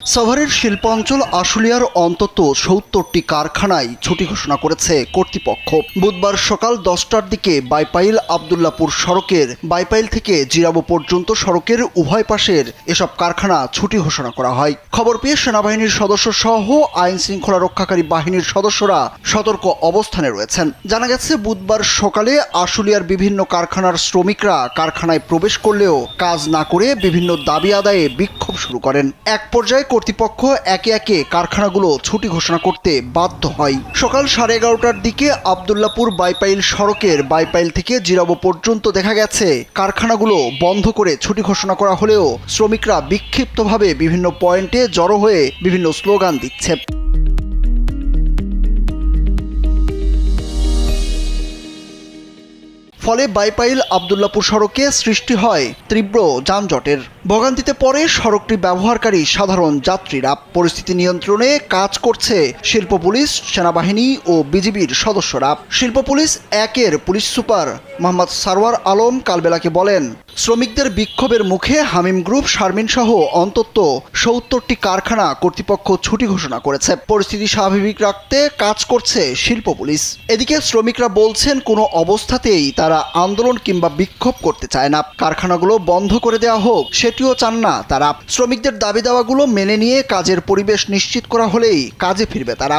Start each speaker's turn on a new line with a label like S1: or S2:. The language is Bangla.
S1: সাভারের শিল্পাঞ্চল আশুলিয়ার অন্তত ৭০টি কারখানায় ছুটি ঘোষণা করেছে কর্তৃপক্ষ। বুধবার সকাল 10টার দিকে বাইপাইল আবদুল্লাপুর সড়কের বাইপাইল থেকে জিরাবো পর্যন্ত সড়কের উভয় পাশের এসব কারখানা ছুটি ঘোষণা করা হয়। খবর পেয়ে সেনাবাহিনীর সদস্য সহ আইন শৃঙ্খলা রক্ষাকারী বাহিনীর সদস্যরা সতর্ক অবস্থানে রয়েছেন। জানা গেছে, বুধবার সকালে আশুলিয়ার বিভিন্ন কারখানার শ্রমিকরা কারখানায় প্রবেশ করলেও কাজ না করে বিভিন্ন দাবি আদায়ে বিক্ষোভ শুরু করেন। এক পর্যায়ে কর্তৃপক্ষ একে একে কারখানাগুলো ছুটি ঘোষণা করতে বাধ্য হয়। সকাল 11:30টার দিকে আবদুল্লাপুর বাইপাইল সড়কের বাইপাইল থেকে জিরাবো পর্যন্ত দেখা গেছে কারখানাগুলো বন্ধ করে ছুটি ঘোষণা করা হলেও শ্রমিকরা বিক্ষিপ্তভাবে বিভিন্ন পয়েন্টে জড়ো হয়ে বিভিন্ন স্লোগান দিচ্ছে। ফলে বাইপাইল আবদুল্লাপুর সড়কে সৃষ্টি হয় তীব্র যানজটের। ভোগান্তিতে পড়ে সড়কটি ব্যবহারকারী সাধারণ যাত্রীরা। পরিস্থিতি নিয়ন্ত্রণে কাজ করছে শিল্প পুলিশ, সেনাবাহিনী ও বিজিবির সদস্যরা। শিল্প পুলিশ 1-এর পুলিশ সুপার মোহাম্মদ সারওয়ার আলম কালবেলাকে বলেন, শ্রমিকদের বিক্ষোভের মুখে হামিম গ্রুপ, শারমিন সহ অন্তত ৭০টি কারখানা কর্তৃপক্ষ ছুটি ঘোষণা করেছে। পরিস্থিতি স্বাভাবিক রাখতে কাজ করছে শিল্প পুলিশ। এদিকে শ্রমিকরা বলছেন, কোনো অবস্থাতেই তারা আন্দোলন কিংবা বিক্ষোভ করতে চায় না। কারখানাগুলো বন্ধ করে দেওয়া হোক সেটিও চান না তারা। শ্রমিকদের দাবি দাওয়াগুলো মেনে নিয়ে কাজের পরিবেশ নিশ্চিত করা হলেই কাজে ফিরবে তারা।